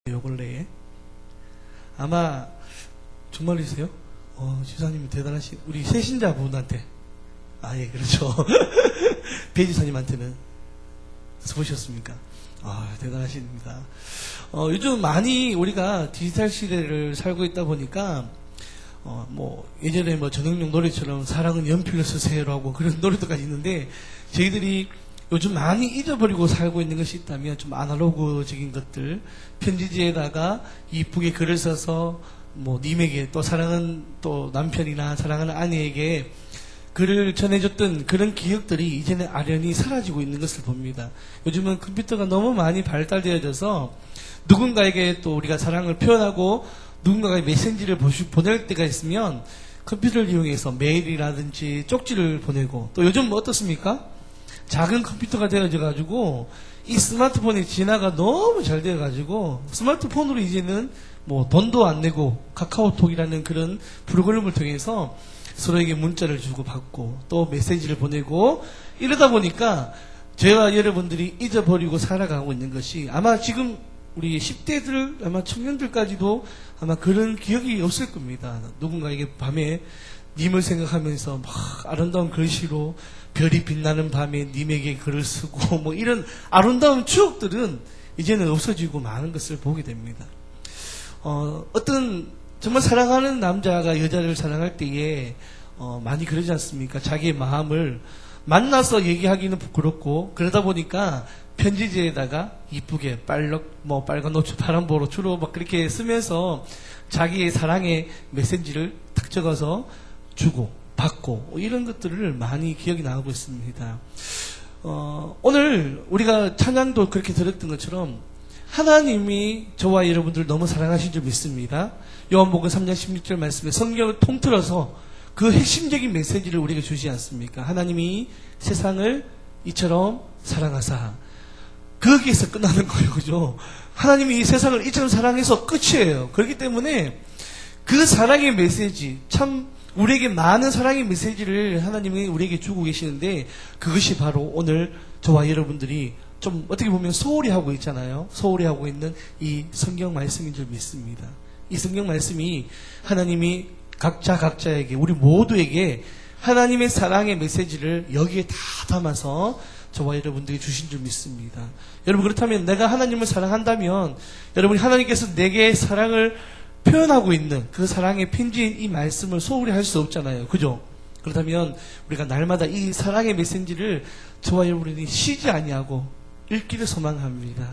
요 근래에 아마 정말이세요? 지사님이 대단하신 우리 세신자분한테 예 그렇죠. 배지사님한테는 보셨습니까? 대단하십니다. 요즘 많이 우리가 디지털 시대를 살고 있다 보니까 예전에 전형용 노래처럼 사랑은 연필로 쓰세요라고 그런 노래도까지 있는데 저희들이 요즘 많이 잊어버리고 살고 있는 것이 있다면 좀 아날로그적인 것들, 편지지에다가 이쁘게 글을 써서 님에게 또 사랑하는 또 남편이나 사랑하는 아내에게 글을 전해줬던 그런 기억들이 이제는 아련히 사라지고 있는 것을 봅니다. 요즘은 컴퓨터가 너무 많이 발달되어져서 누군가에게 또 우리가 사랑을 표현하고 누군가가 메시지를 보낼 때가 있으면 컴퓨터를 이용해서 메일이라든지 쪽지를 보내고, 또 요즘 어떻습니까? 작은 컴퓨터가 되어져가지고 이 스마트폰의 진화가 너무 잘 되어가지고 스마트폰으로 이제는 돈도 안 내고 카카오톡이라는 그런 프로그램을 통해서 서로에게 문자를 주고 받고 또 메시지를 보내고, 이러다 보니까 저와 여러분들이 잊어버리고 살아가고 있는 것이 아마 지금 우리 10대들 아마 청년들까지도 아마 그런 기억이 없을 겁니다. 누군가에게 밤에 님을 생각하면서 아름다운 글씨로 별이 빛나는 밤에 님에게 글을 쓰고 이런 아름다운 추억들은 이제는 없어지고 많은 것을 보게 됩니다. 어떤 정말 사랑하는 남자가 여자를 사랑할 때에 많이 그러지 않습니까? 자기의 마음을 만나서 얘기하기는 부끄럽고, 그러다 보니까 편지지에다가 이쁘게 빨간 노초 파란 보로 주로 그렇게 쓰면서 자기의 사랑의 메시지를 탁 적어서 주고 받고 이런 것들을 많이 기억이 나고 있습니다. 오늘 우리가 찬양도 그렇게 들었던 것처럼 하나님이 저와 여러분들 너무 사랑하신 줄 믿습니다. 요한복음 3장 16절 말씀에 성경을 통틀어서 그 핵심적인 메시지를 우리에게 주지 않습니까? 하나님이 세상을 이처럼 사랑하사, 거기에서 끝나는 거예요. 그죠? 하나님이 이 세상을 이처럼 사랑해서 끝이에요. 그렇기 때문에 그 사랑의 메시지, 참 우리에게 많은 사랑의 메시지를 하나님이 우리에게 주고 계시는데, 그것이 바로 오늘 저와 여러분들이 좀 어떻게 보면 소홀히 하고 있잖아요. 소홀히 하고 있는 이 성경 말씀인 줄 믿습니다. 이 성경 말씀이 하나님이 각자에게, 우리 모두에게 하나님의 사랑의 메시지를 여기에 다 담아서 저와 여러분들이 주신 줄 믿습니다. 여러분, 그렇다면 내가 하나님을 사랑한다면 여러분이 하나님께서 내게 사랑을 표현하고 있는 그 사랑의 편지인 이 말씀을 소홀히 할 수 없잖아요. 그죠? 그렇다면 우리가 날마다 이 사랑의 메시지를 저와 여러분이 쉬지 아니하고 읽기를 소망합니다.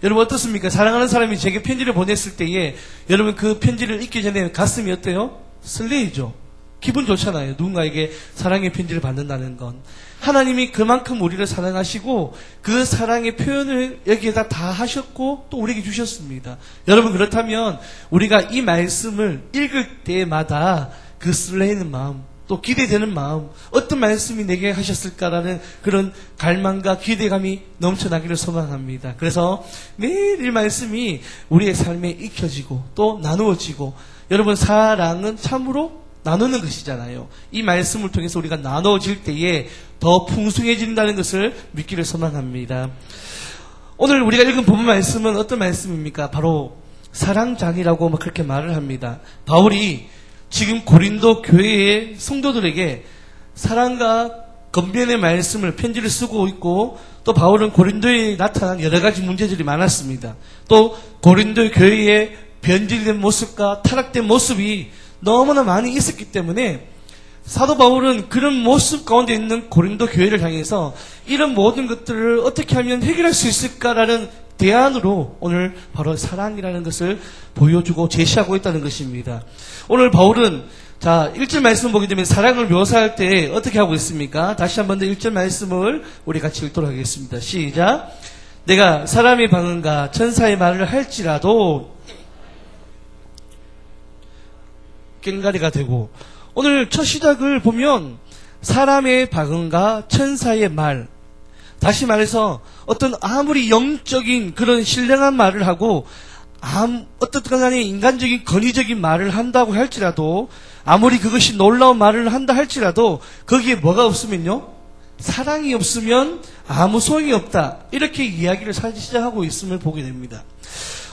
여러분 어떻습니까? 사랑하는 사람이 제게 편지를 보냈을 때에 여러분 그 편지를 읽기 전에 가슴이 어때요? 설레이죠. 기분 좋잖아요. 누군가에게 사랑의 편지를 받는다는 건. 하나님이 그만큼 우리를 사랑하시고 그 사랑의 표현을 여기에다 다 하셨고 또 우리에게 주셨습니다. 여러분, 그렇다면 우리가 이 말씀을 읽을 때마다 그 설레이는 마음, 또 기대되는 마음, 어떤 말씀이 내게 하셨을까라는 그런 갈망과 기대감이 넘쳐나기를 소망합니다. 그래서 매일 이 말씀이 우리의 삶에 익혀지고 또 나누어지고, 여러분 사랑은 참으로 나누는 것이잖아요. 이 말씀을 통해서 우리가 나눠질 때에 더 풍성해진다는 것을 믿기를 소망합니다. 오늘 우리가 읽은 본문 말씀은 어떤 말씀입니까? 바로 사랑장이라고 그렇게 말을 합니다. 바울이 지금 고린도 교회의 성도들에게 사랑과 건면의 말씀을, 편지를 쓰고 있고, 또 바울은 고린도에 나타난 여러 가지 문제들이 많았습니다. 또 고린도 교회의 변질된 모습과 타락된 모습이 너무나 많이 있었기 때문에 사도 바울은 그런 모습 가운데 있는 고린도 교회를 향해서 이런 모든 것들을 어떻게 하면 해결할 수 있을까라는 대안으로 오늘 바로 사랑이라는 것을 보여주고 제시하고 있다는 것입니다. 오늘 바울은 1절 말씀 보게 되면 사랑을 묘사할 때 어떻게 하고 있습니까? 다시 한번 더 1절 말씀을 우리 같이 읽도록 하겠습니다. 시작. 내가 사람의 방언과 천사의 말을 할지라도 꽹가리가 되고, 오늘 첫 시작을 보면 사람의 방언과 천사의 말, 다시 말해서 어떤 아무리 영적인 그런 신령한 말을 하고 어떻든 간에 인간적인 권위적인 말을 한다고 할지라도, 아무리 그것이 놀라운 말을 한다 할지라도 거기에 뭐가 없으면요, 사랑이 없으면 아무 소용이 없다, 이렇게 이야기를 시작하고 있음을 보게 됩니다.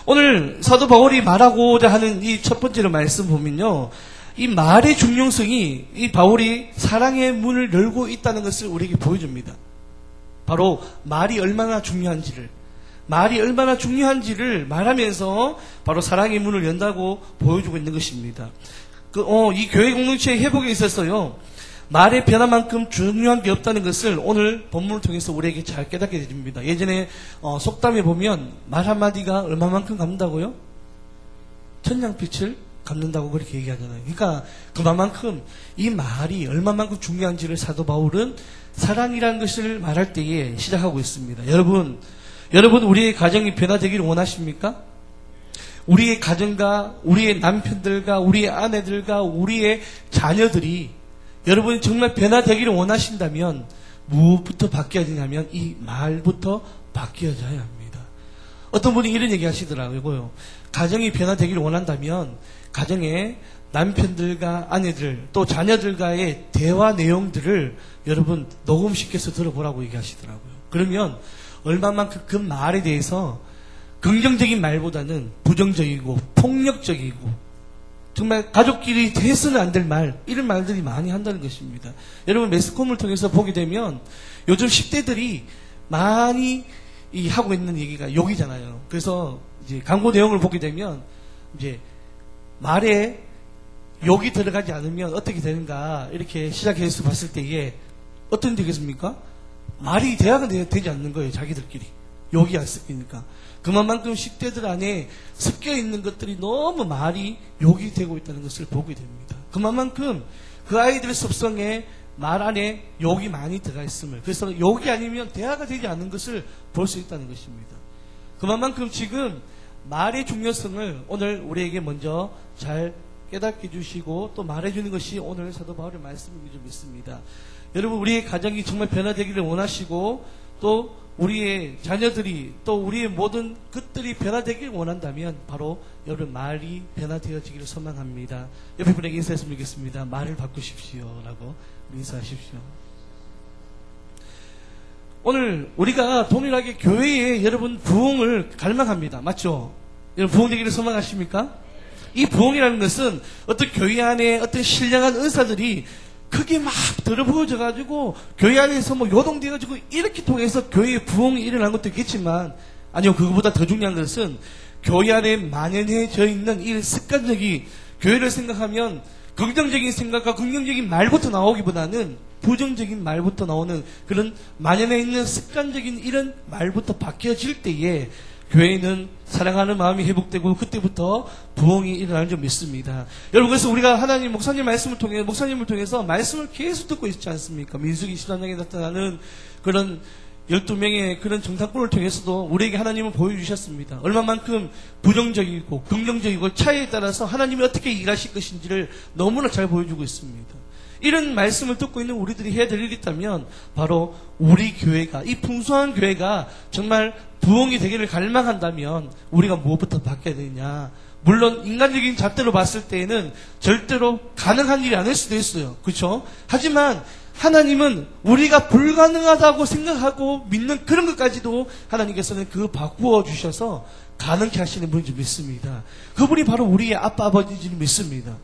오늘 사도 바울이 말하고자 하는 이 첫 번째로 말씀 보면요. 이 말의 중요성이 이 바울이 사랑의 문을 열고 있다는 것을 우리에게 보여줍니다. 바로 말이 얼마나 중요한지를 말하면서 바로 사랑의 문을 연다고 보여주고 있는 것입니다. 이 교회 공동체의 회복에 있어서요. 말의 변화만큼 중요한 게 없다는 것을 오늘 본문을 통해서 우리에게 잘 깨닫게 됩니다. 예전에 속담에 보면 말 한마디가 얼마만큼 갚는다고요? 천냥빛을 갚는다고 그렇게 얘기하잖아요. 그러니까 그만큼 이 말이 얼마만큼 중요한지를 사도 바울은 사랑이라는 것을 말할 때에 시작하고 있습니다. 여러분 우리의 가정이 변화되기를 원하십니까? 우리의 가정과 우리의 남편들과 우리의 아내들과 우리의 자녀들이 여러분이 정말 변화되기를 원하신다면 무엇부터 바뀌어야 되냐면 이 말부터 바뀌어져야 합니다. 어떤 분이 이런 얘기 하시더라고요. 가정이 변화되기를 원한다면 가정에 남편들과 아내들 또 자녀들과의 대화 내용들을 여러분 녹음시켜서 들어보라고 얘기하시더라고요. 그러면 얼마만큼 그 말에 대해서 긍정적인 말보다는 부정적이고 폭력적이고 정말 가족끼리 해서는 안 될 말, 이런 말들이 많이 한다는 것입니다. 여러분 매스컴을 통해서 보게 되면 요즘 10대들이 많이 하고 있는 얘기가 욕이잖아요. 그래서 이제 광고 내용을 보게 되면 이제 말에 욕이 들어가지 않으면 어떻게 되는가 이렇게 시작해서 봤을 때에 어떤 되겠습니까? 말이 대화가 되지 않는 거예요. 자기들끼리 욕이 안 섞이니까. 그만큼 10대들 안에 섞여 있는 것들이 너무 말이 욕이 되고 있다는 것을 보게 됩니다. 그만큼 그 아이들의 습성에 말 안에 욕이 많이 들어가 있음을, 그래서 욕이 아니면 대화가 되지 않는 것을 볼 수 있다는 것입니다. 그만큼 지금 말의 중요성을 오늘 우리에게 먼저 잘 깨닫게 해주시고 또 말해주는 것이 오늘 사도 바울의 말씀인 줄 믿습니다. 여러분 우리의 가정이 정말 변화되기를 원하시고 또 우리의 자녀들이 또 우리의 모든 것들이 변화되기를 원한다면 바로 여러분 말이 변화되어지기를 소망합니다. 옆에 분에게 인사했으면 좋겠습니다. 말을 바꾸십시오 라고 인사하십시오. 오늘 우리가 동일하게 교회에 여러분 부흥을 갈망합니다. 맞죠? 여러분 부흥되기를 소망하십니까? 이 부흥이라는 것은 어떤 교회 안에 어떤 신령한 은사들이 크게 막 들어부어져가지고 교회 안에서 요동돼가지고 이렇게 통해서 교회의 부흥이 일어난 것도 있겠지만 아니요, 그거보다 더 중요한 것은 교회 안에 만연해져 있는 이 습관적인 교회를 생각하면 긍정적인 생각과 긍정적인 말부터 나오기보다는 부정적인 말부터 나오는 그런 만연해 있는 습관적인 이런 말부터 바뀌어질 때에 교회는 사랑하는 마음이 회복되고 그때부터 부흥이 일어나는 줄 믿습니다. 여러분 그래서 우리가 하나님 목사님을 통해서 말씀을 계속 듣고 있지 않습니까? 민수기 13장에 나타나는 그런 12명의 그런 정탐꾼을 통해서도 우리에게 하나님은 보여주셨습니다. 얼마만큼 부정적이고 긍정적이고 차이에 따라서 하나님이 어떻게 일하실 것인지를 너무나 잘 보여주고 있습니다. 이런 말씀을 듣고 있는 우리들이 해야 될 일이 있다면 바로 우리 교회가, 이 풍성한 교회가 정말 부흥이 되기를 갈망한다면 우리가 무엇부터 바뀌어야 되느냐. 물론 인간적인 잣대로 봤을 때에는 절대로 가능한 일이 아닐 수도 있어요. 그렇죠? 하지만 하나님은 우리가 불가능하다고 생각하고 믿는 그런 것까지도 하나님께서는 그거 바꾸어 주셔서 가능케 하시는 분인 줄 믿습니다. 그분이 바로 우리의 아빠 아버지인 줄 믿습니다.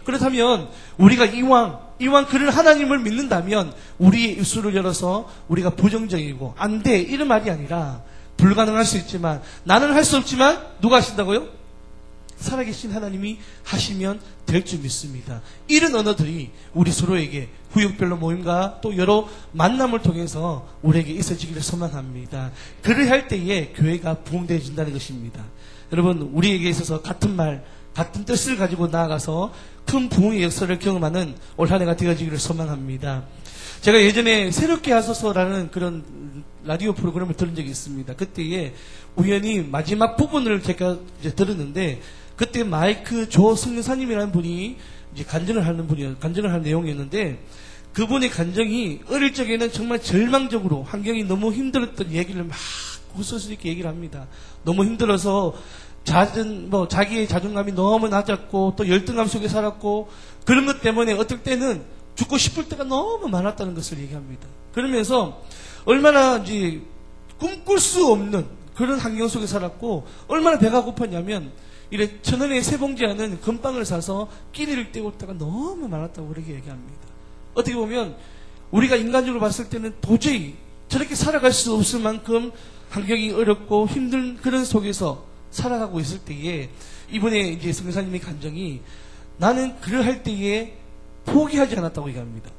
그렇다면 우리가 이왕 그런 하나님을 믿는다면 우리의 입술을 열어서 우리가 부정적이고 안 돼 이런 말이 아니라 불가능할 수 있지만 나는 할 수 없지만 누가 하신다고요? 살아계신 하나님이 하시면 될 줄 믿습니다. 이런 언어들이 우리 서로에게 구역별로 모임과 또 여러 만남을 통해서 우리에게 있어지기를 소망합니다. 그를 할 때에 교회가 부흥되어진다는 것입니다. 여러분 우리에게 있어서 같은 말 같은 뜻을 가지고 나아가서 큰 부흥의 역사를 경험하는 올 한 해가 되어지기를 소망합니다. 제가 예전에 새롭게 하소서라는 그런 라디오 프로그램을 들은 적이 있습니다. 그때에 우연히 마지막 부분을 제가 이제 들었는데 그때 마이크 조 성령사님이라는 분이 이제 간증을 하는 내용이었는데 그분의 간증이 어릴 적에는 정말 절망적으로 환경이 너무 힘들었던 얘기를 막 호소스럽게 얘기를 합니다. 너무 힘들어서 자기의 자존감이 너무 낮았고 또 열등감 속에 살았고 그런 것 때문에 어떨 때는 죽고 싶을 때가 너무 많았다는 것을 얘기합니다. 그러면서 얼마나 이제 꿈꿀 수 없는 그런 환경 속에 살았고 얼마나 배가 고팠냐면 이래 1,000원에 세 봉지 하는 건빵을 사서 끼니를 때울 때가 너무 많았다고 그렇게 얘기합니다. 어떻게 보면 우리가 인간적으로 봤을 때는 도저히 저렇게 살아갈 수 없을 만큼 환경이 어렵고 힘든 그런 속에서 살아가고 있을 때에 이번에 이제 성교사님의 간정이 나는 그러할 때에 포기하지 않았다고 얘기합니다.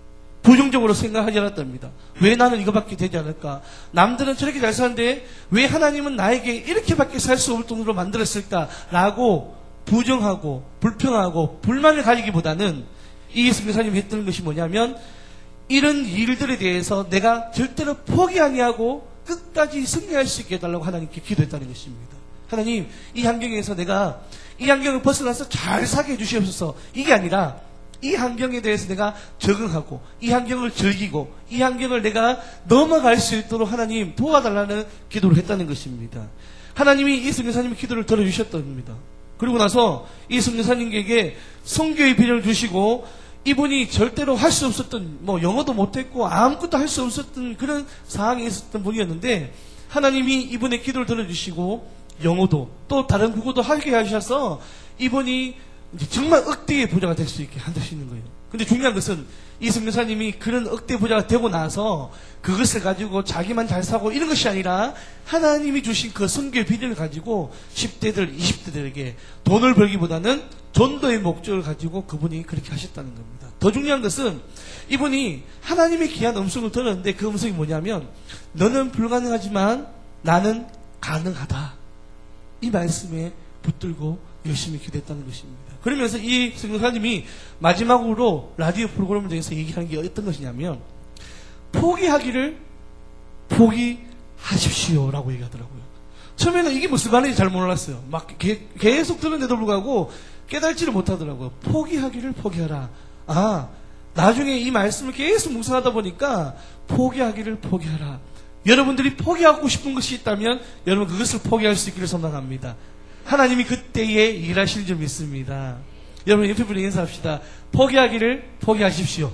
부정적으로 생각하지 않았답니다. 왜 나는 이거밖에 되지 않을까? 남들은 저렇게 잘 사는데 왜 하나님은 나에게 이렇게밖에 살 수 없을 정도로 만들었을까라고 부정하고 불평하고 불만을 가지기보다는 이 성교사님이 했던 것이 뭐냐면 이런 일들에 대해서 내가 절대로 포기 아니하고 끝까지 승리할 수 있게 해달라고 하나님께 기도했다는 것입니다. 하나님, 이 환경에서 내가 이 환경을 벗어나서 잘 살게 해주시옵소서. 이게 아니라 이 환경에 대해서 내가 적응하고 이 환경을 즐기고 이 환경을 내가 넘어갈 수 있도록 하나님 도와달라는 기도를 했다는 것입니다. 하나님이 이 선교사님의 기도를 들어주셨답니다. 그리고 나서 이 선교사님에게 선교의 비전을 주시고 이분이 절대로 할 수 없었던 영어도 못했고 아무것도 할 수 없었던 그런 상황에 있었던 분이었는데 하나님이 이분의 기도를 들어주시고 영어도 또 다른 국어도 하게 하셔서 이분이 정말 억대의 부자가 될 수 있게 하시는 거예요. 근데 중요한 것은 이 선교사님이 그런 억대 부자가 되고 나서 그것을 가지고 자기만 잘 사고 이런 것이 아니라 하나님이 주신 그 선교의 비전을 가지고 10대들, 20대들에게 돈을 벌기보다는 전도의 목적을 가지고 그분이 그렇게 하셨다는 겁니다. 더 중요한 것은 이분이 하나님의 귀한 음성을 들었는데 그 음성이 뭐냐면 너는 불가능하지만 나는 가능하다. 이 말씀에 붙들고 열심히 기도했다는 것입니다. 그러면서 이 선교사님이 마지막으로 라디오 프로그램을 통해서 얘기하는 게 어떤 것이냐면 포기하기를 포기하십시오라고 얘기하더라고요. 처음에는 이게 무슨 말인지 잘 몰랐어요. 막 계속 듣는데도 불구하고 깨달지를 못하더라고요. 포기하기를 포기하라. 아, 나중에 이 말씀을 계속 묵상하다 보니까 포기하기를 포기하라. 여러분들이 포기하고 싶은 것이 있다면 여러분 그것을 포기할 수 있기를 소망합니다. 하나님이 그때에 일하실 줄 믿습니다. 여러분 옆에 분에게 인사합시다. 포기하기를 포기하십시오.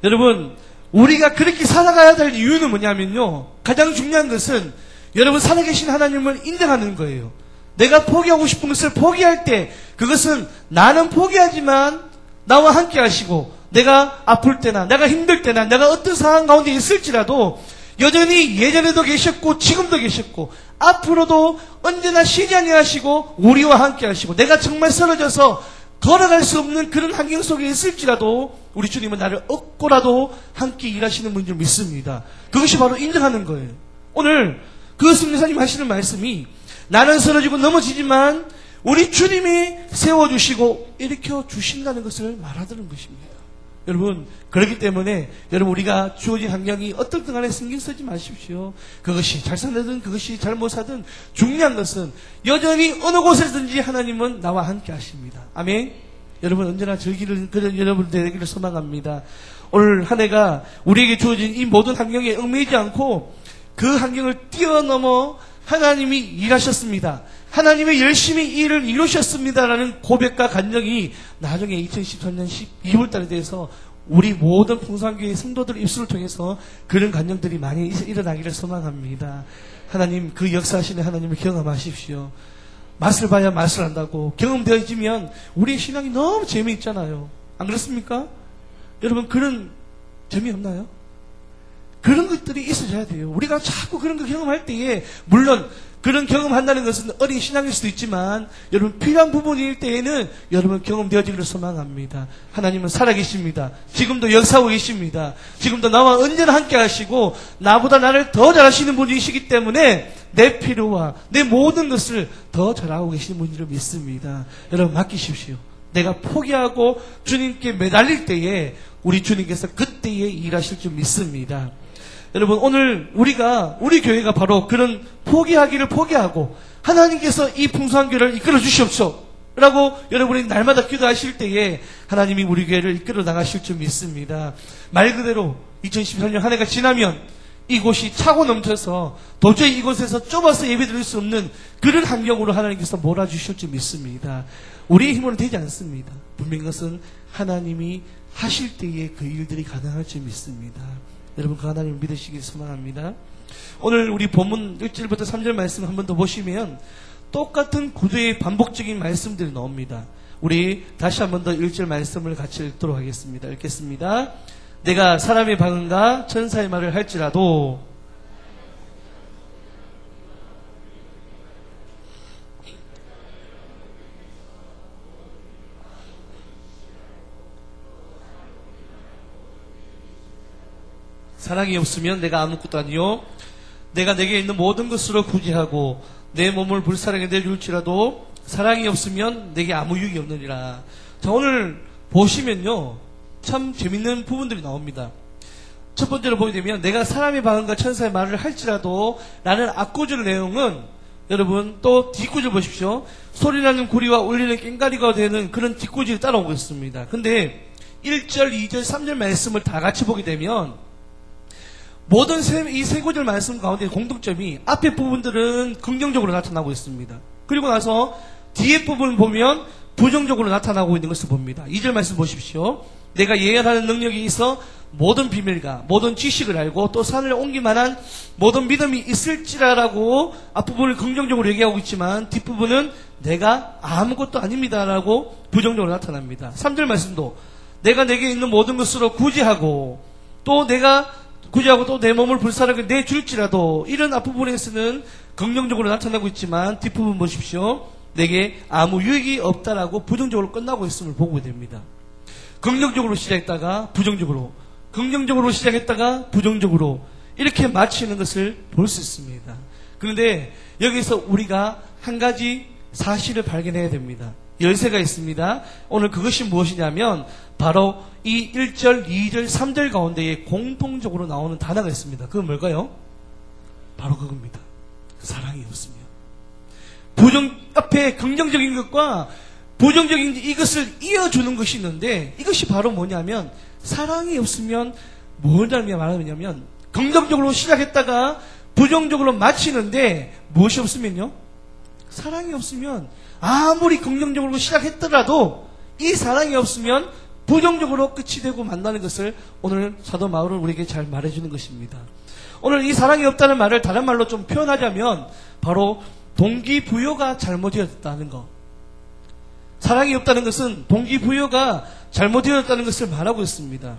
여러분 우리가 그렇게 살아가야 될 이유는 뭐냐면요, 가장 중요한 것은 여러분 살아계신 하나님을 인정하는 거예요. 내가 포기하고 싶은 것을 포기할 때 그것은 나는 포기하지만 나와 함께 하시고 내가 아플 때나 내가 힘들 때나 내가 어떤 상황 가운데 있을지라도 여전히 예전에도 계셨고 지금도 계셨고 앞으로도 언제나 쉬지 아니하시고 우리와 함께 하시고 내가 정말 쓰러져서 걸어갈 수 없는 그런 환경 속에 있을지라도 우리 주님은 나를 업고라도 함께 일하시는 분인 줄 믿습니다. 그것이 바로 인정하는 거예요. 오늘 그 선교사님 하시는 말씀이 나는 쓰러지고 넘어지지만 우리 주님이 세워주시고 일으켜주신다는 것을 말하는 것입니다. 여러분 그렇기 때문에 여러분 우리가 주어진 환경이 어떻든 간에 신경 쓰지 마십시오. 그것이 잘 사든 그것이 잘 못 사든 중요한 것은 여전히 어느 곳에든지 하나님은 나와 함께 하십니다. 아멘. 여러분 언제나 즐기는 그런 여러분들 되기를 소망합니다. 오늘 한 해가 우리에게 주어진 이 모든 환경에 얽매이지 않고 그 환경을 뛰어넘어 하나님이 일하셨습니다. 하나님의 열심히 일을 이루셨습니다라는 고백과 간증이 나중에 2013년 12월 달에 대해서 우리 모든 풍성교회 성도들 입술을 통해서 그런 간증들이 많이 일어나기를 소망합니다. 하나님 그 역사하시는 하나님을 경험하십시오. 맛을 봐야 맛을 안다고 경험되어지면 우리의 신앙이 너무 재미있잖아요. 안 그렇습니까? 여러분 그런 재미없나요? 그런 것들이 있어져야 돼요. 우리가 자꾸 그런 거 경험할 때에 물론 그런 경험한다는 것은 어린 신앙일 수도 있지만 여러분 필요한 부분일 때에는 여러분 경험되어지기를 소망합니다. 하나님은 살아계십니다. 지금도 역사하고 계십니다. 지금도 나와 언제나 함께 하시고 나보다 나를 더 잘하시는 분이시기 때문에 내 필요와 내 모든 것을 더 잘하고 계시는 분인 줄 믿습니다. 여러분 맡기십시오. 내가 포기하고 주님께 매달릴 때에 우리 주님께서 그때에 일하실 줄 믿습니다. 여러분 오늘 우리 교회가 바로 그런 포기하기를 포기하고 하나님께서 이 풍성한 교회를 이끌어 주시옵소서 라고 여러분이 날마다 기도하실 때에 하나님이 우리 교회를 이끌어 나가실 줄 믿습니다. 말 그대로 2013년 한 해가 지나면 이곳이 차고 넘쳐서 도저히 이곳에서 좁아서 예배드릴 수 없는 그런 환경으로 하나님께서 몰아주실 줄 믿습니다. 우리의 힘으로는 되지 않습니다. 분명한 것은 하나님이 하실 때에 그 일들이 가능할 줄 믿습니다. 여러분 그 하나님을 믿으시길 소망합니다. 오늘 우리 본문 1절부터 3절 말씀 한 번 더 보시면 똑같은 구조의 반복적인 말씀들이 나옵니다. 우리 다시 한 번 더 1절 말씀을 같이 읽도록 하겠습니다. 읽겠습니다. 내가 사람의 방언과 천사의 말을 할지라도 사랑이 없으면 내가 아무것도 아니요 내가 내게 있는 모든 것으로 구제하고 내 몸을 불사르게 내줄지라도 사랑이 없으면 내게 아무 유익이 없느니라. 자, 오늘 보시면요 참 재밌는 부분들이 나옵니다. 첫 번째로 보게 되면 내가 사람의 방언과 천사의 말을 할지라도 라는 앞구절 내용은 여러분 또 뒷구절 보십시오. 소리나는 구리와 울리는 꽹과리가 되는 그런 뒷구절이 따라오고 있습니다. 근데 1절, 2절, 3절 말씀을 다 같이 보게 되면 모든 이 세 구절 말씀 가운데 공통점이 앞에 부분들은 긍정적으로 나타나고 있습니다. 그리고 나서 뒤에 부분을 보면 부정적으로 나타나고 있는 것을 봅니다. 2절 말씀 보십시오. 내가 예언하는 능력이 있어 모든 비밀과 모든 지식을 알고 또 산을 옮기만한 모든 믿음이 있을지라라고 앞부분을 긍정적으로 얘기하고 있지만 뒷부분은 내가 아무것도 아닙니다라고 부정적으로 나타납니다. 3절 말씀도 내가 내게 있는 모든 것으로 구제하고 또 내 몸을 불사르게 내줄지라도 이런 앞부분에서는 긍정적으로 나타나고 있지만 뒷부분 보십시오. 내게 아무 유익이 없다라고 부정적으로 끝나고 있음을 보게 됩니다. 긍정적으로 시작했다가 부정적으로, 긍정적으로 시작했다가 부정적으로 이렇게 마치는 것을 볼 수 있습니다. 그런데 여기서 우리가 한 가지 사실을 발견해야 됩니다. 열쇠가 있습니다. 오늘 그것이 무엇이냐면 바로 이 1절, 2절, 3절 가운데에 공통적으로 나오는 단어가 있습니다. 그건 뭘까요? 바로 그겁니다. 사랑이 없으면. 앞에 긍정적인 것과 부정적인 이것을 이어주는 것이 있는데 이것이 바로 뭐냐면 사랑이 없으면 뭘 말하냐면 긍정적으로 시작했다가 부정적으로 마치는데 무엇이 없으면요? 사랑이 없으면 아무리 긍정적으로 시작했더라도 이 사랑이 없으면 부정적으로 끝이 되고 만나는 것을 오늘 사도 바울은 우리에게 잘 말해주는 것입니다. 오늘 이 사랑이 없다는 말을 다른 말로 좀 표현하자면 바로 동기부여가 잘못되었다는 것. 사랑이 없다는 것은 동기부여가 잘못되었다는 것을 말하고 있습니다.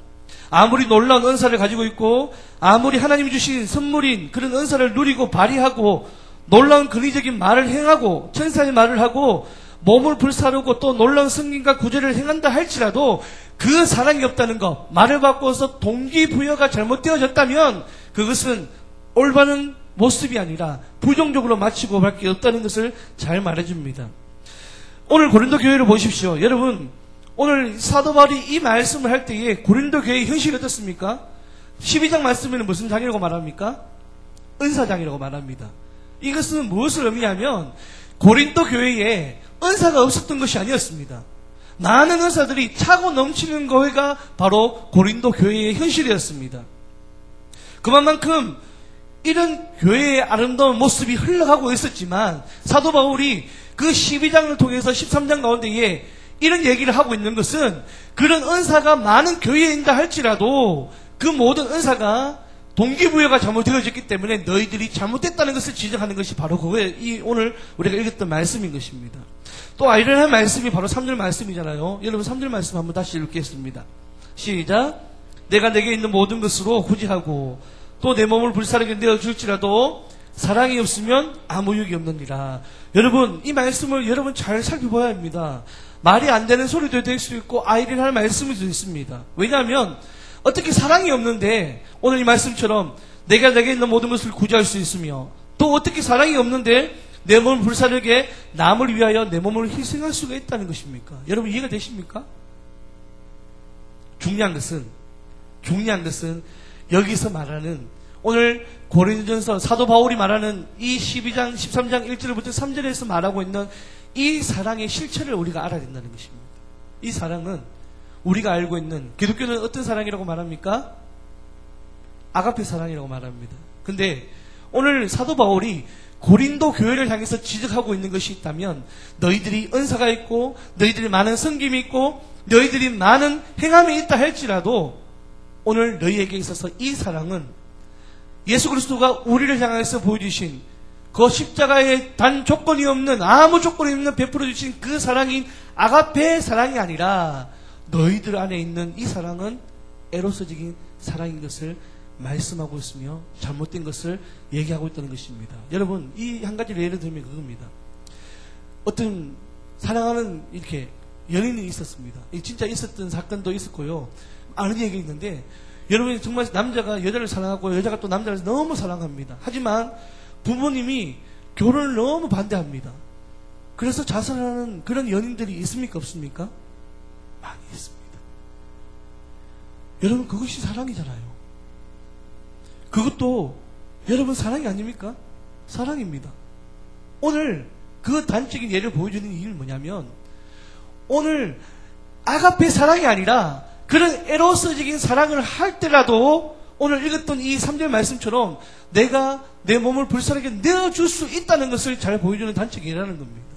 아무리 놀라운 은사를 가지고 있고 아무리 하나님이 주신 선물인 그런 은사를 누리고 발휘하고 놀라운 근위적인 말을 행하고 천사의 말을 하고 몸을 불사르고 또 놀라운 승리과 구제를 행한다 할지라도 그 사랑이 없다는 것, 말을 바꿔서 동기부여가 잘못되어졌다면 그것은 올바른 모습이 아니라 부정적으로 마치고 밖에 없다는 것을 잘 말해줍니다. 오늘 고린도 교회를 보십시오. 여러분 오늘 사도 바울이 이 말씀을 할 때에 고린도 교회의 현실이 어떻습니까? 12장 말씀에는 무슨 장이라고 말합니까? 은사장이라고 말합니다. 이것은 무엇을 의미하면 고린도 교회에 은사가 없었던 것이 아니었습니다. 많은 은사들이 차고 넘치는 교회가 바로 고린도 교회의 현실이었습니다. 그만큼 이런 교회의 아름다운 모습이 흘러가고 있었지만 사도 바울이 그 12장을 통해서 13장 가운데에 이런 얘기를 하고 있는 것은 그런 은사가 많은 교회에 있다 할지라도 그 모든 은사가 동기부여가 잘못되어졌기 때문에 너희들이 잘못됐다는 것을 지적하는 것이 바로 그거에 오늘 우리가 읽었던 말씀인 것입니다. 또 아이러니한 말씀이 바로 3절 말씀이잖아요. 여러분 3절 말씀 한번 다시 읽겠습니다. 시작. 내가 내게 있는 모든 것으로 구제하고 또 내 몸을 불사르게 내어줄지라도 사랑이 없으면 아무 유익이 없느니라. 여러분 이 말씀을 여러분 잘 살펴봐야 합니다. 말이 안 되는 소리도 될 수 있고 아이러니한 말씀이 있습니다. 왜냐하면 어떻게 사랑이 없는데 오늘 이 말씀처럼 내가 내게 있는 모든 것을 구제할 수 있으며 또 어떻게 사랑이 없는데 내 몸을 불사르게 남을 위하여 내 몸을 희생할 수가 있다는 것입니까? 여러분 이해가 되십니까? 중요한 것은 여기서 말하는 오늘 고린도전서 사도 바울이 말하는 이 12장 13장 1절부터 3절에서 말하고 있는 이 사랑의 실체를 우리가 알아야 된다는 것입니다. 이 사랑은 우리가 알고 있는 기독교는 어떤 사랑이라고 말합니까? 아가페 사랑이라고 말합니다. 근데 오늘 사도 바울이 고린도 교회를 향해서 지적하고 있는 것이 있다면 너희들이 은사가 있고 너희들이 많은 섬김이 있고 너희들이 많은 행함이 있다 할지라도 오늘 너희에게 있어서 이 사랑은 예수 그리스도가 우리를 향해서 보여주신 그 십자가에 단 조건이 없는, 아무 조건이 없는 베풀어 주신 그 사랑인 아가페의 사랑이 아니라 너희들 안에 있는 이 사랑은 에로스적인 사랑인 것을 말씀하고 있으며 잘못된 것을 얘기하고 있다는 것입니다. 여러분, 이 한 가지를 예를 들면 그겁니다. 어떤 사랑하는 이렇게 연인이 있었습니다. 진짜 있었던 사건도 있었고요. 아는 얘기가 있는데, 여러분이 정말 남자가 여자를 사랑하고 여자가 또 남자를 너무 사랑합니다. 하지만 부모님이 결혼을 너무 반대합니다. 그래서 자살하는 그런 연인들이 있습니까? 없습니까? 많이 있습니다. 여러분, 그것이 사랑이잖아요. 그것도 여러분 사랑이 아닙니까? 사랑입니다. 오늘 그 단적인 예를 보여주는 이유는 뭐냐면, 오늘 아가페 사랑이 아니라 그런 에로스적인 사랑을 할 때라도 오늘 읽었던 이 3절 말씀처럼 내가 내 몸을 불쌍하게 내어줄 수 있다는 것을 잘 보여주는 단적이라는 겁니다.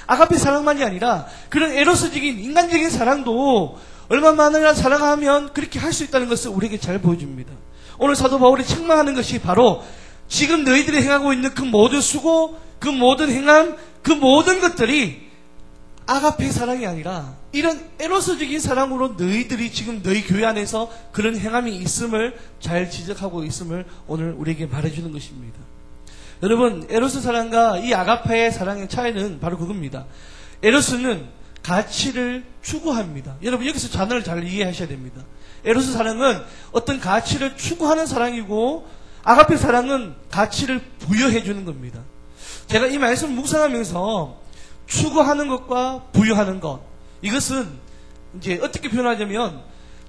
아가페 사랑만이 아니라 그런 에로스적인 인간적인 사랑도 얼마만이나 사랑하면 그렇게 할 수 있다는 것을 우리에게 잘 보여줍니다. 오늘 사도 바울이 책망하는 것이 바로 지금 너희들이 행하고 있는 그 모든 수고, 그 모든 행함, 그 모든 것들이 아가페 사랑이 아니라 이런 에로스적인 사랑으로 너희들이 지금 너희 교회 안에서 그런 행함이 있음을 잘 지적하고 있음을 오늘 우리에게 말해주는 것입니다. 여러분, 에로스 사랑과 이 아가페의 사랑의 차이는 바로 그겁니다. 에로스는 가치를 추구합니다. 여러분, 여기서 단어를 잘 이해하셔야 됩니다. 에로스 사랑은 어떤 가치를 추구하는 사랑이고, 아가페 사랑은 가치를 부여해 주는 겁니다. 제가 이 말씀을 묵상하면서 추구하는 것과 부여하는 것, 이것은 이제 어떻게 표현하자면,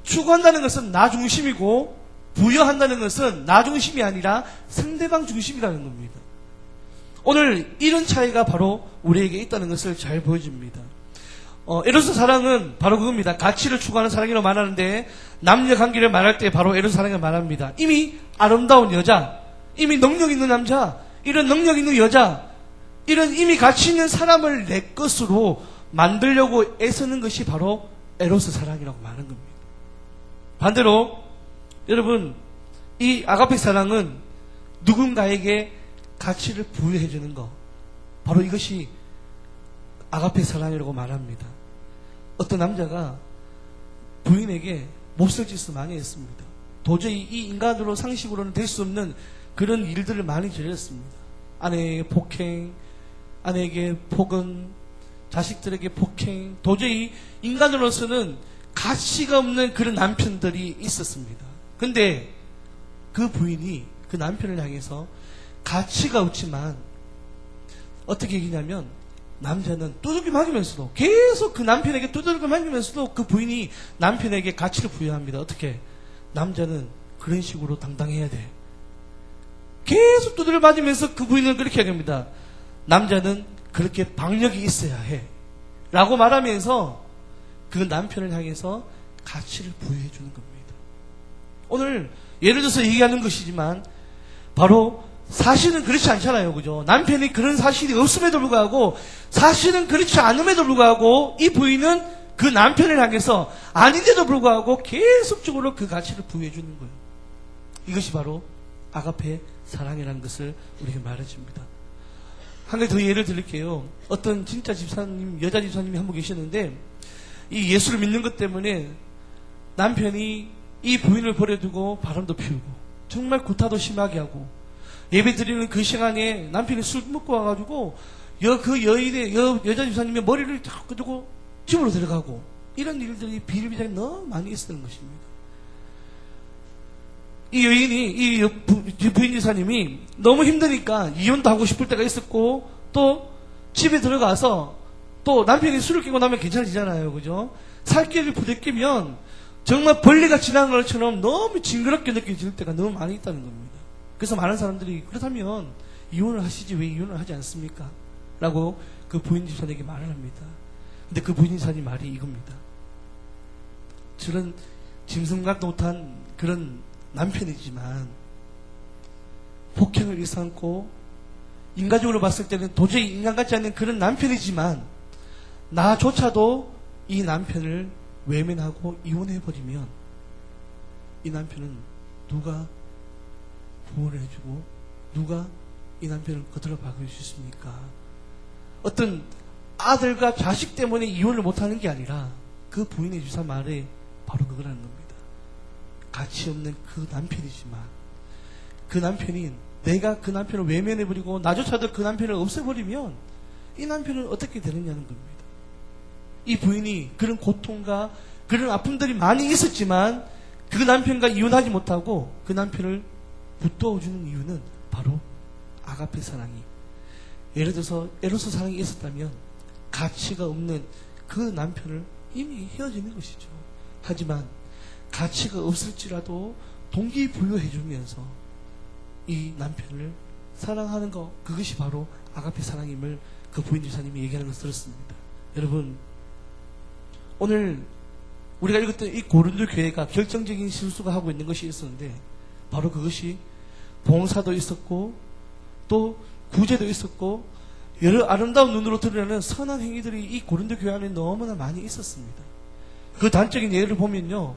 추구한다는 것은 나 중심이고 부여한다는 것은 나 중심이 아니라 상대방 중심이라는 겁니다. 오늘 이런 차이가 바로 우리에게 있다는 것을 잘 보여줍니다. 에로스 사랑은 바로 그겁니다. 가치를 추구하는 사랑이라고 말하는데, 남녀 관계를 말할 때 바로 에로스 사랑을 말합니다. 이미 아름다운 여자, 이미 능력 있는 남자, 이런 능력 있는 여자, 이런 이미 가치 있는 사람을 내 것으로 만들려고 애쓰는 것이 바로 에로스 사랑이라고 말하는 겁니다. 반대로 여러분, 이 아가페 사랑은 누군가에게 가치를 부여해 주는 것, 바로 이것이 아가페 사랑이라고 말합니다. 어떤 남자가 부인에게 몹쓸 짓을 많이 했습니다. 도저히 이 인간으로 상식으로는 될 수 없는 그런 일들을 많이 저질렀습니다. 아내에게 폭행, 아내에게 폭언, 자식들에게 폭행, 도저히 인간으로서는 가치가 없는 그런 남편들이 있었습니다. 근데 그 부인이 그 남편을 향해서 가치가 없지만 어떻게 얘기냐면, 남자는 두들겨 맞으면서도, 계속 그 남편에게 두들겨 맞으면서도 그 부인이 남편에게 가치를 부여합니다. 어떻게? 남자는 그런 식으로 당당해야 돼. 계속 두들겨 맞으면서 그 부인은 그렇게 얘기합니다. 남자는 그렇게 박력이 있어야 해 라고 말하면서 그 남편을 향해서 가치를 부여해 주는 겁니다. 오늘 예를 들어서 얘기하는 것이지만 바로 사실은 그렇지 않잖아요. 그죠? 남편이 그런 사실이 없음에도 불구하고, 사실은 그렇지 않음에도 불구하고 이 부인은 그 남편을 향해서 아닌데도 불구하고 계속적으로 그 가치를 부여해 주는 거예요. 이것이 바로 아가페 사랑이라는 것을 우리에게 말해줍니다. 한 가지 더 예를 드릴게요. 어떤 진짜 집사님, 여자 집사님이 한 분 계셨는데, 이 예수를 믿는 것 때문에 남편이 이 부인을 버려두고 바람도 피우고 정말 구타도 심하게 하고, 예배 드리는 그 시간에 남편이 술 먹고 와가지고 그 여인의 여자 집사님의 머리를 자꾸 두고 집으로 들어가고, 이런 일들이 비일비재하게 너무 많이 있었던 것입니다. 이 여인이, 이 부인 집사님이 너무 힘드니까 이혼도 하고 싶을 때가 있었고, 또 집에 들어가서 또 남편이 술을 깨고 나면 괜찮아지잖아요. 그죠? 살길을 부대끼면 정말 벌레가 지나간 것처럼 너무 징그럽게 느껴질 때가 너무 많이 있다는 겁니다. 그래서 많은 사람들이, 그렇다면 이혼을 하시지 왜 이혼을 하지 않습니까? 라고 그 부인 집사님에게 말을 합니다. 근데 그 부인 집사님 말이 이겁니다. 저런 짐승같도 못한 그런 남편이지만, 폭행을 일삼고 인간적으로 봤을 때는 도저히 인간 같지 않는 그런 남편이지만, 나조차도 이 남편을 외면하고 이혼해버리면 이 남편은 누가 구원을 해주고 누가 이 남편을 거들어 박을 수 있습니까? 어떤 아들과 자식 때문에 이혼을 못하는 게 아니라 그 부인의 주사 말에 바로 그거라는 겁니다. 가치 없는 그 남편이지만 그 남편이 내가 그 남편을 외면해버리고 나조차도 그 남편을 없애버리면 이 남편은 어떻게 되느냐는 겁니다. 이 부인이 그런 고통과 그런 아픔들이 많이 있었지만 그 남편과 이혼하지 못하고 그 남편을 붙들어주는 이유는 바로 아가페 사랑이, 예를 들어서 에로스 사랑이 있었다면 가치가 없는 그 남편을 이미 헤어지는 것이죠. 하지만 가치가 없을지라도 동기부여해주면서 이 남편을 사랑하는 것, 그것이 바로 아가페 사랑임을 그 부인 집사님이 얘기하는 것을 들었습니다. 여러분, 오늘 우리가 읽었던 이 고린도 교회가 결정적인 실수가 하고 있는 것이 있었는데 바로 그것이 봉사도 있었고 또 구제도 있었고 여러 아름다운 눈으로 드러나는 선한 행위들이 이 고린도 교회 안에 너무나 많이 있었습니다. 그 단적인 예를 보면요,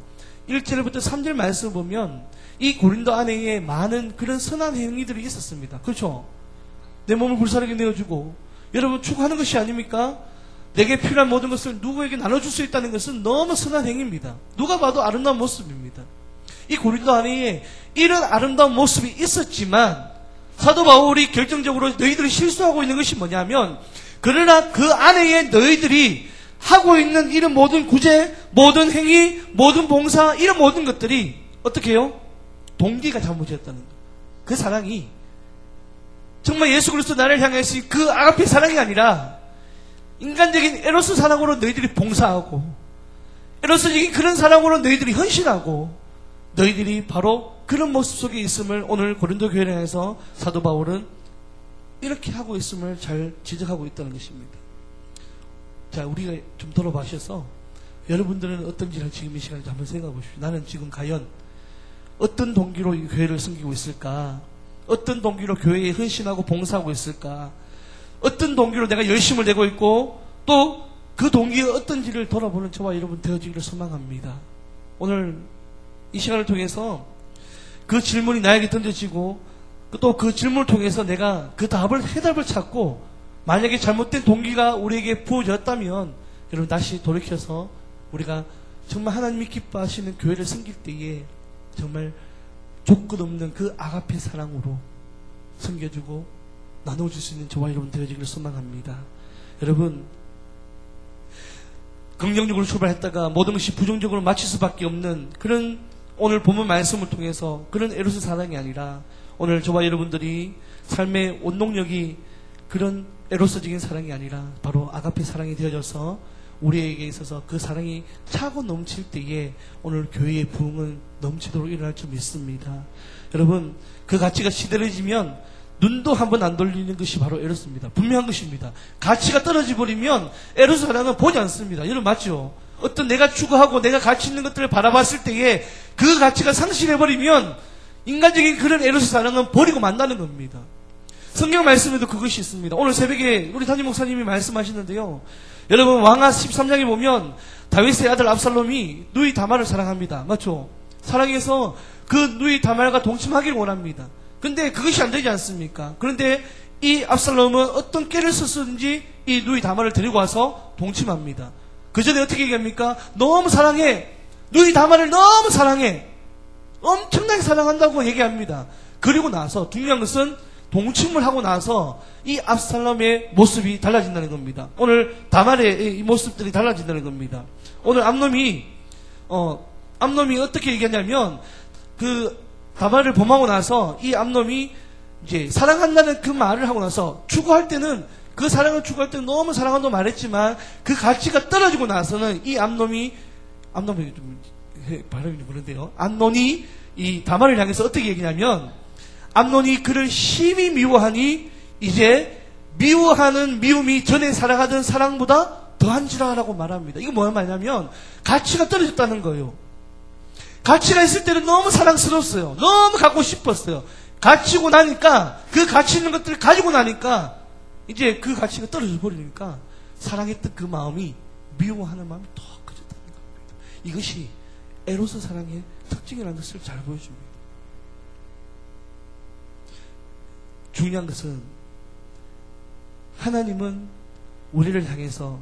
1절부터 3절 말씀을 보면 이 고린도 안에 많은 그런 선한 행위들이 있었습니다. 그렇죠? 내 몸을 불사르게 내어주고, 여러분 추구하는 것이 아닙니까? 내게 필요한 모든 것을 누구에게 나눠줄 수 있다는 것은 너무 선한 행위입니다. 누가 봐도 아름다운 모습입니다. 이 고린도 안에 이런 아름다운 모습이 있었지만 사도 바울이 결정적으로 너희들이 실수하고 있는 것이 뭐냐면, 그러나 그 안에 너희들이 하고 있는 이런 모든 구제, 모든 행위, 모든 봉사, 이런 모든 것들이 어떻게 해요? 동기가 잘못이었다는 거예요. 그 사랑이 정말 예수 그리스도 나를 향해서 그 아가페 사랑이 아니라 인간적인 에로스 사랑으로 너희들이 봉사하고, 에로스적인 그런 사랑으로 너희들이 헌신하고, 너희들이 바로 그런 모습 속에 있음을 오늘 고린도 교회를 향해서 사도 바울은 이렇게 하고 있음을 잘 지적하고 있다는 것입니다. 자, 우리가 좀 돌아보셔서 여러분들은 어떤지를 지금 이 시간에 한번 생각해 보십시오. 나는 지금 과연 어떤 동기로 이 교회를 섬기고 있을까? 어떤 동기로 교회에 헌신하고 봉사하고 있을까? 어떤 동기로 내가 열심을 내고 있고 또 그 동기가 어떤지를 돌아보는 저와 여러분 되어지기를 소망합니다. 오늘 이 시간을 통해서 그 질문이 나에게 던져지고 또 그 질문을 통해서 내가 그 해답을 찾고, 만약에 잘못된 동기가 우리에게 부어졌다면 여러분 다시 돌이켜서 우리가 정말 하나님이 기뻐하시는 교회를 섬길 때에 정말 조건 없는 그 아가페 사랑으로 섬겨주고 나눠줄 수 있는 저와 여러분 되어지기를 소망합니다. 여러분, 긍정적으로 출발했다가 모든 것이 부정적으로 마칠 수밖에 없는 그런 오늘 본문 말씀을 통해서 그런 에로스 사랑이 아니라 오늘 저와 여러분들이 삶의 원동력이 그런 에로스적인 사랑이 아니라 바로 아가페 사랑이 되어져서 우리에게 있어서 그 사랑이 차고 넘칠 때에 오늘 교회의 부흥은 넘치도록 일어날 줄 믿습니다. 여러분, 그 가치가 시들해지면 눈도 한번 안 돌리는 것이 바로 에로스입니다. 분명한 것입니다. 가치가 떨어져 버리면 에로스 사랑은 보지 않습니다. 여러분 맞죠? 어떤 내가 추구하고 내가 가치 있는 것들을 바라봤을 때에 그 가치가 상실해버리면 인간적인 그런 에로스 사랑은 버리고 만다는 겁니다. 성경 말씀에도 그것이 있습니다. 오늘 새벽에 우리 담임 목사님이 말씀하시는데요, 여러분 왕하 13장에 보면 다윗의 아들 압살롬이 누이 다말을 사랑합니다. 맞죠? 사랑해서 그 누이 다말과 동침하기를 원합니다. 근데 그것이 안 되지 않습니까? 그런데 이 압살롬은 어떤 깨를 썼든지 이 누이 다말을 데리고 와서 동침합니다. 그 전에 어떻게 얘기합니까? 너무 사랑해. 누이 다말을 너무 사랑해. 엄청나게 사랑한다고 얘기합니다. 그리고 나서 중요한 것은 동침을 하고 나서 이 압살롬의 모습이 달라진다는 겁니다. 오늘 다말의 이 모습들이 달라진다는 겁니다. 오늘 암놈이 어떻게 얘기하냐면 그 다말을 범하고 나서 이 암놈이 이제 사랑한다는 그 말을 하고 나서 추구할 때는 그 사랑을 추구할 때는 너무 사랑한다고 말했지만 그 가치가 떨어지고 나서는 이 암놈이 좀 발음이 좀 그런데요. 암논이 이 다말을 향해서 어떻게 얘기냐면 암논이 그를 심히 미워하니 이제 미워하는 미움이 전에 사랑하던 사랑보다 더한지라라고 말합니다. 이거 뭐야 말냐면 가치가 떨어졌다는 거예요. 가치가 있을 때는 너무 사랑스러웠어요. 너무 갖고 싶었어요. 가치고 나니까 그 가치 있는 것들을 가지고 나니까 이제 그 가치가 떨어져 버리니까 사랑했던 그 마음이 미워하는 마음이 더 커졌다는 겁니다. 이것이 에로스 사랑의 특징이라는 것을 잘 보여줍니다. 중요한 것은 하나님은 우리를 향해서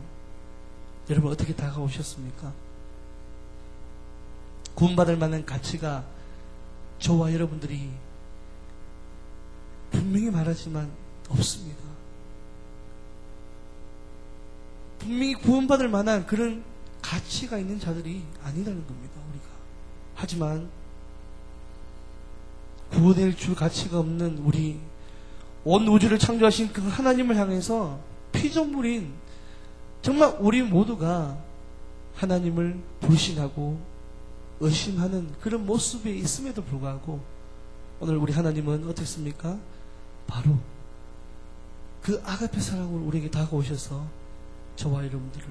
여러분 어떻게 다가오셨습니까? 구원받을 만한 가치가 저와 여러분들이 분명히 말하지만 없습니다. 분명히 구원받을 만한 그런 가치가 있는 자들이 아니라는 겁니다. 우리가. 하지만 구원의 주 가치가 없는 우리, 온 우주를 창조하신 그 하나님을 향해서 피조물인 정말 우리 모두가 하나님을 불신하고 의심하는 그런 모습에 있음에도 불구하고 오늘 우리 하나님은 어떻습니까? 바로 그 아가페 사랑으로 우리에게 다가오셔서 저와 여러분들을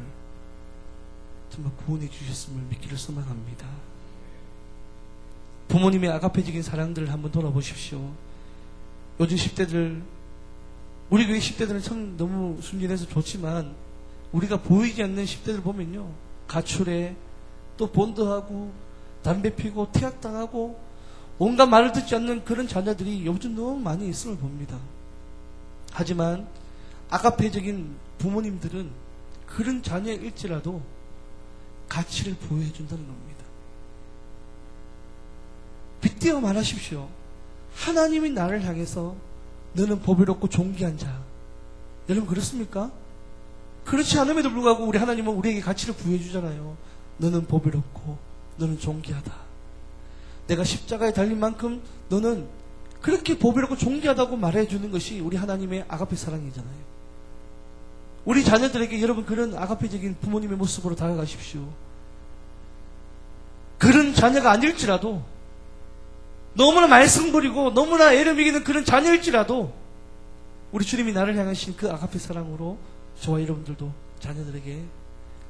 정말 구원해 주셨음을 믿기를 소망합니다. 부모님의 아가페적인 사랑들을 한번 돌아보십시오. 요즘 10대들, 우리 교회 10대들은 참 너무 순진해서 좋지만 우리가 보이지 않는 10대들 보면요, 가출해, 또 본드하고 담배 피고 퇴학당하고 온갖 말을 듣지 않는 그런 자녀들이 요즘 너무 많이 있음을 봅니다. 하지만 아가페적인 부모님들은 그런 자녀일지라도 가치를 부여해 준다는 겁니다. 빗대어 말하십시오. 하나님이 나를 향해서 너는 보배롭고 존귀한 자. 여러분 그렇습니까? 그렇지 않음에도 불구하고 우리 하나님은 우리에게 가치를 부여해 주잖아요. 너는 보배롭고 너는 존귀하다. 내가 십자가에 달린 만큼 너는 그렇게 보배롭고 존귀하다고 말해주는 것이 우리 하나님의 아가페 사랑이잖아요. 우리 자녀들에게 여러분 그런 아가페적인 부모님의 모습으로 다가가십시오. 그런 자녀가 아닐지라도 너무나 말썽부리고 너무나 애를 먹이는 그런 자녀일지라도 우리 주님이 나를 향하신 그 아가페 사랑으로 저와 여러분들도 자녀들에게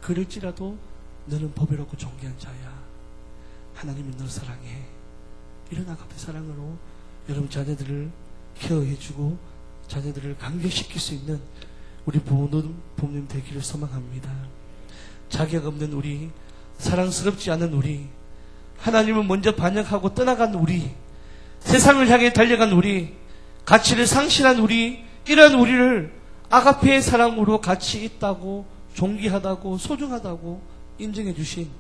그럴지라도 너는 보배롭고 존귀한 자야. 하나님은 너를 사랑해. 이런 아가페 사랑으로 여러분 자녀들을 케어해주고 자녀들을 감격시킬 수 있는 우리 부모님 되기를 소망합니다. 자격 없는 우리, 사랑스럽지 않은 우리, 하나님을 먼저 반역하고 떠나간 우리, 세상을 향해 달려간 우리, 가치를 상실한 우리, 이런 우리를 아가페의 사랑으로 가치 있다고, 존귀하다고, 소중하다고 인정해 주신,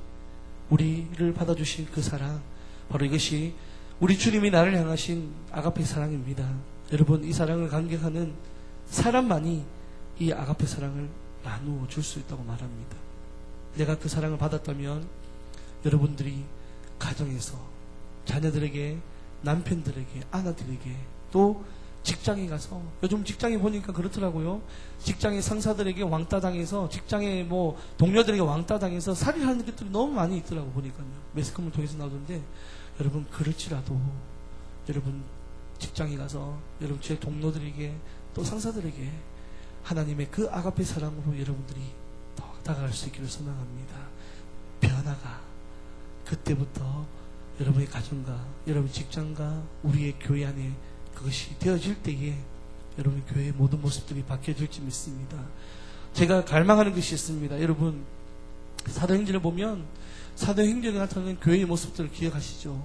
우리를 받아주신 그 사랑, 바로 이것이 우리 주님이 나를 향하신 아가페 사랑입니다. 여러분, 이 사랑을 감격하는 사람만이 이 아가페 사랑을 나누어 줄 수 있다고 말합니다. 내가 그 사랑을 받았다면 여러분들이 가정에서 자녀들에게, 남편들에게, 아내들에게, 또 직장에 가서, 요즘 직장에 보니까 그렇더라고요. 직장의 상사들에게 왕따 당해서, 직장의 뭐 동료들에게 왕따 당해서 살인하는 것들이 너무 많이 있더라고 보니까요. 매스컴을 통해서 나오던데, 여러분 그럴지라도 여러분 직장에 가서 여러분 제 동료들에게 또 상사들에게 하나님의 그 아가페 사랑으로 여러분들이 더 다가갈 수 있기를 소망합니다. 변화가 그때부터 여러분의 가정과 여러분 직장과 우리의 교회 안에 그것이 되어질 때에 여러분 교회의 모든 모습들이 바뀌어질지 믿습니다. 제가 갈망하는 것이 있습니다. 여러분 사도행전을 보면 사도행전에 나타나는 교회의 모습들을 기억하시죠?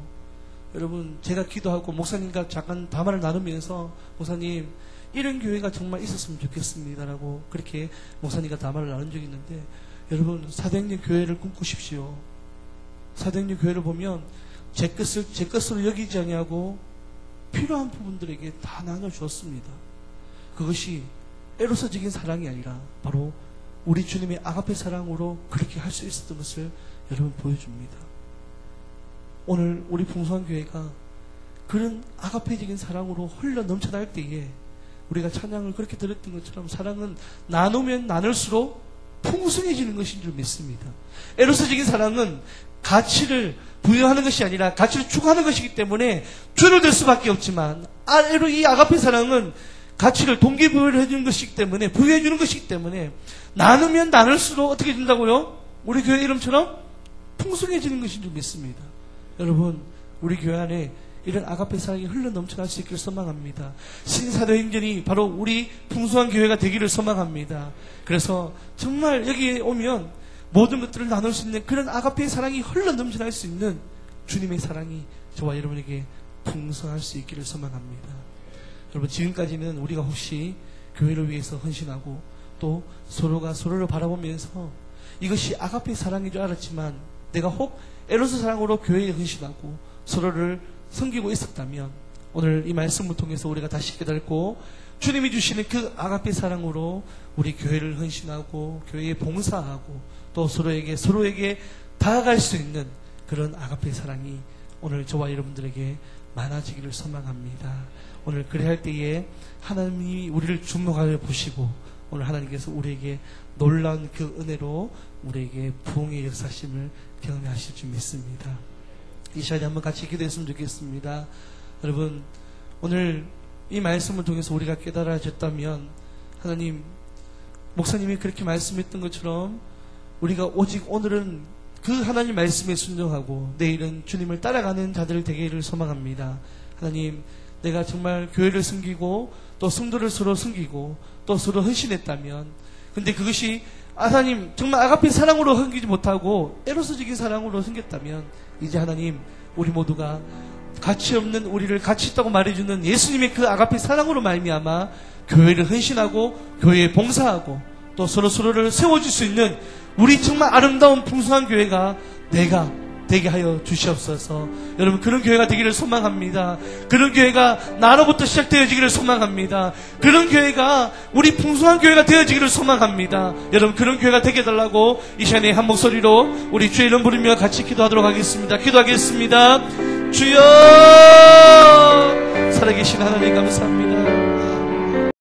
여러분 제가 기도하고 목사님과 잠깐 담화를 나누면서 목사님 이런 교회가 정말 있었으면 좋겠습니다라고 그렇게 목사님과 담화를 나눈 적이 있는데 여러분 사도행전 교회를 꿈꾸십시오. 사도행전 교회를 보면 제 것으로 여기지 아니하고 필요한 부분들에게 다 나눠주었습니다. 그것이 에로서적인 사랑이 아니라 바로 우리 주님의 아가페 사랑으로 그렇게 할 수 있었던 것을 여러분 보여줍니다. 오늘 우리 풍성교회가 그런 아가페적인 사랑으로 흘러 넘쳐날 때에 우리가 찬양을 그렇게 들었던 것처럼 사랑은 나누면 나눌수록 풍성해지는 것인 줄 믿습니다. 에로서적인 사랑은 가치를 부여하는 것이 아니라 가치를 추구하는 것이기 때문에 줄어들 수밖에 없지만 이 아가페 사랑은 가치를 동기부여를 해주는 것이기 때문에 부여해주는 것이기 때문에 나누면 나눌수록 어떻게 된다고요? 우리 교회 이름처럼 풍성해지는 것인 줄 믿습니다. 여러분 우리 교회 안에 이런 아가페 사랑이 흘러 넘쳐날 수 있기를 소망합니다. 신사도행전이 바로 우리 풍성한 교회가 되기를 소망합니다. 그래서 정말 여기에 오면 모든 것들을 나눌 수 있는 그런 아가페의 사랑이 흘러 넘쳐날 수 있는 주님의 사랑이 저와 여러분에게 풍성할 수 있기를 소망합니다. 여러분, 지금까지는 우리가 혹시 교회를 위해서 헌신하고 또 서로가 서로를 바라보면서 이것이 아가페 사랑인 줄 알았지만 내가 혹 에로스 사랑으로 교회에 헌신하고 서로를 섬기고 있었다면 오늘 이 말씀을 통해서 우리가 다시 깨닫고 주님이 주시는 그 아가페 사랑으로 우리 교회를 헌신하고 교회에 봉사하고 또 서로에게 다가갈 수 있는 그런 아가페 사랑이 오늘 저와 여러분들에게 많아지기를 소망합니다. 오늘 그래야 할 때에 하나님이 우리를 주목하여 보시고 오늘 하나님께서 우리에게 놀라운 그 은혜로 우리에게 부흥의 역사심을 경험하실 줄 믿습니다. 이 시간에 한번 같이 기도했으면 좋겠습니다. 여러분, 오늘 이 말씀을 통해서 우리가 깨달아졌다면 하나님, 목사님이 그렇게 말씀했던 것처럼 우리가 오직 오늘은 그 하나님 말씀에 순종하고 내일은 주님을 따라가는 자들 되기를 소망합니다. 하나님, 내가 정말 교회를 섬기고 또 성도를 서로 섬기고 또 서로 헌신했다면, 근데 그것이 하나님 정말 아가페 사랑으로 섬기지 못하고 에로스적인 사랑으로 섬겼다면 이제 하나님, 우리 모두가 가치 없는 우리를 가치 있다고 말해주는 예수님의 그 아가페 사랑으로 말미암아 교회를 헌신하고 교회에 봉사하고 또 서로를 세워줄 수 있는 우리 정말 아름다운 풍성한 교회가 내가 되게 하여 주시옵소서. 여러분, 그런 교회가 되기를 소망합니다. 그런 교회가 나로부터 시작되어지기를 소망합니다. 그런 교회가 우리 풍성한 교회가 되어지기를 소망합니다. 여러분, 그런 교회가 되게 해달라고 이 시간에 한 목소리로 우리 주의 이름 부르며 같이 기도하도록 하겠습니다. 기도하겠습니다. 주여, 살아계신 하나님 감사합니다.